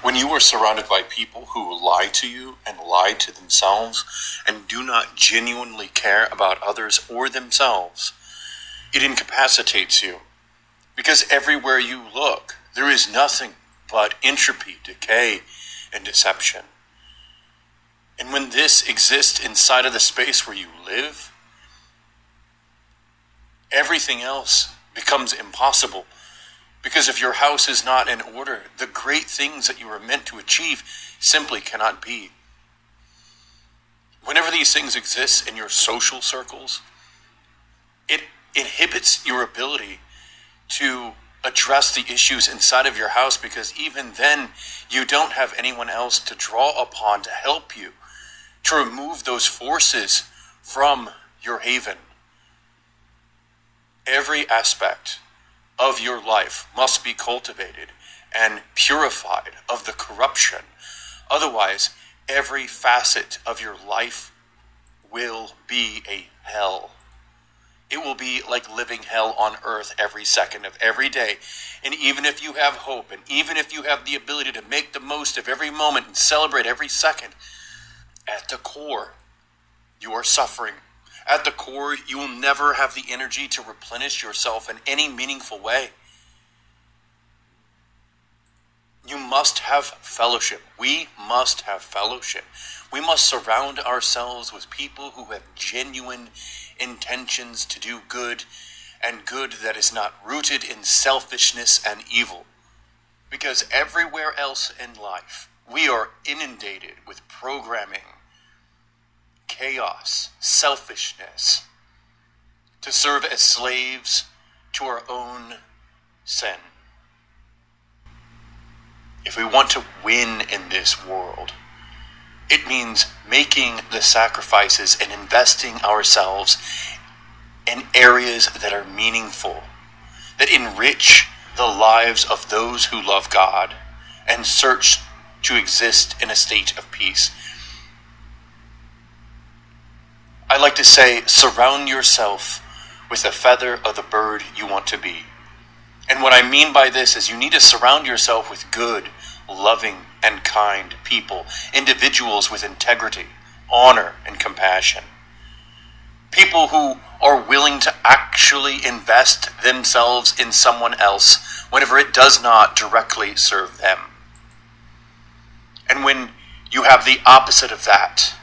When you are surrounded by people who lie to you and lie to themselves and do not genuinely care about others or themselves, it incapacitates you. Because everywhere you look, there is nothing but entropy, decay, and deception. And when this exists inside of the space where you live, everything else becomes impossible. Because if your house is not in order, the great things that you are meant to achieve simply cannot be. Whenever these things exist in your social circles, it inhibits your ability to address the issues inside of your house, because even then you don't have anyone else to draw upon to help you to remove those forces from your haven. Every aspect of your life must be cultivated and purified of the corruption. Otherwise, every facet of your life will be a hell. It will be like living hell on earth every second of every day. And even if you have hope, and even if you have the ability to make the most of every moment and celebrate every second, at the core, you are suffering. At the core, you will never have the energy to replenish yourself in any meaningful way. You must have fellowship. We must have fellowship. We must surround ourselves with people who have genuine intentions to do good, and good that is not rooted in selfishness and evil. Because everywhere else in life, we are inundated with programming, chaos, selfishness, to serve as slaves to our own sin. If we want to win in this world, it means making the sacrifices and investing ourselves in areas that are meaningful, that enrich the lives of those who love God and search to exist in a state of peace. I like to say, surround yourself with the feather of the bird you want to be. And what I mean by this is you need to surround yourself with good, loving, and kind people, individuals with integrity, honor, and compassion. People who are willing to actually invest themselves in someone else whenever it does not directly serve them. And when you have the opposite of that,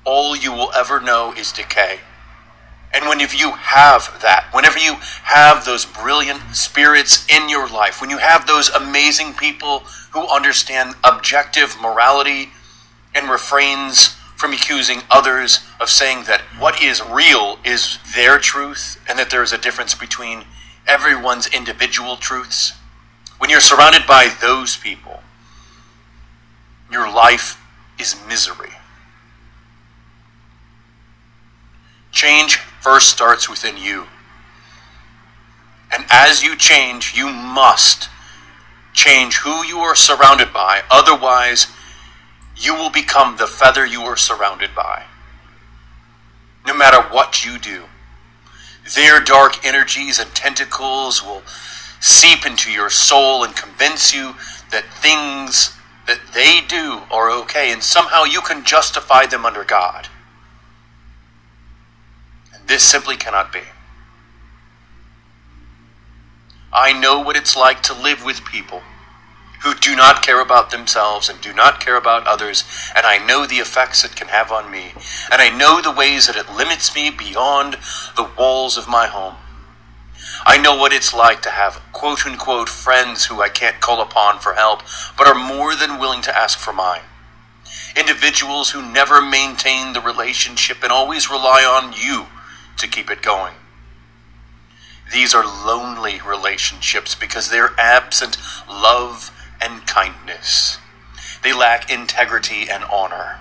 all you will ever know is decay. And whenever you have that, whenever you have those brilliant spirits in your life, when you have those amazing people who understand objective morality and refrains from accusing others of saying that what is real is their truth and that there is a difference between everyone's individual truths, when you're surrounded by those people, your life is misery. Change first starts within you. And as you change, you must change who you are surrounded by. Otherwise, you will become the feather you are surrounded by. No matter what you do, their dark energies and tentacles will seep into your soul and convince you that things that they do are okay, and somehow you can justify them under God. This simply cannot be. I know what it's like to live with people who do not care about themselves and do not care about others, and I know the effects it can have on me, and I know the ways that it limits me beyond the walls of my home. I know what it's like to have quote-unquote friends who I can't call upon for help, but are more than willing to ask for mine. Individuals who never maintain the relationship and always rely on you to keep it going. These are lonely relationships because they're absent love and kindness. They lack integrity and honor.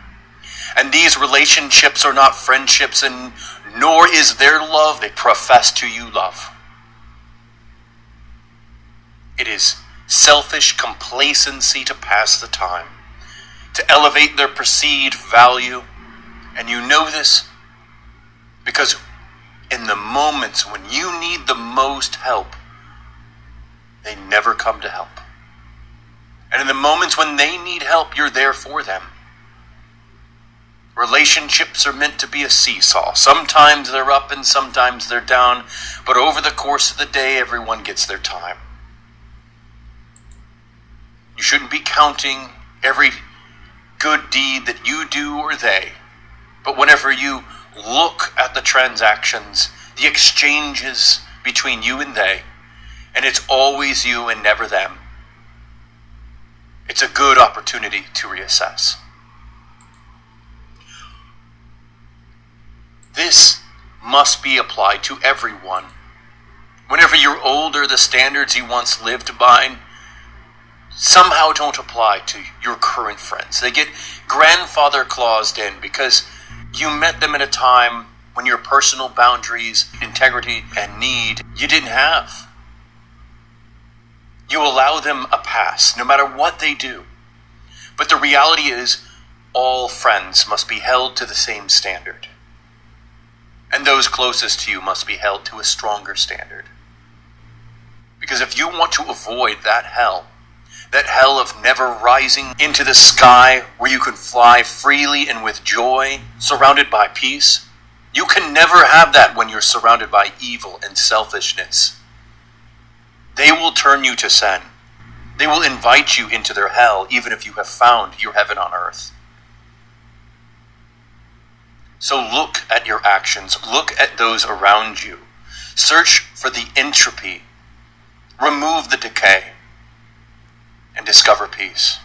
And these relationships are not friendships, and nor is their love they profess to you love. It is selfish complacency to pass the time, to elevate their perceived value. And you know this because in the moments when you need the most help, they never come to help. And in the moments when they need help, you're there for them. Relationships are meant to be a seesaw. Sometimes they're up and sometimes they're down, but over the course of the day, everyone gets their time. You shouldn't be counting every good deed that you do or they, but whenever you look at the transactions, the exchanges between you and they, and it's always you and never them, it's a good opportunity to reassess. This must be applied to everyone. Whenever you're older, the standards you once lived by somehow don't apply to your current friends. They get grandfather claused in because you met them at a time when your personal boundaries, integrity, and need you didn't have. You allow them a pass, no matter what they do. But the reality is, all friends must be held to the same standard. And those closest to you must be held to a stronger standard. Because if you want to avoid that hell of never rising into the sky where you can fly freely and with joy, surrounded by peace, you can never have that when you're surrounded by evil and selfishness. They will turn you to sin. They will invite you into their hell, even if you have found your heaven on earth. So look at your actions. Look at those around you. Search for the entropy. Remove the decay. And discover peace.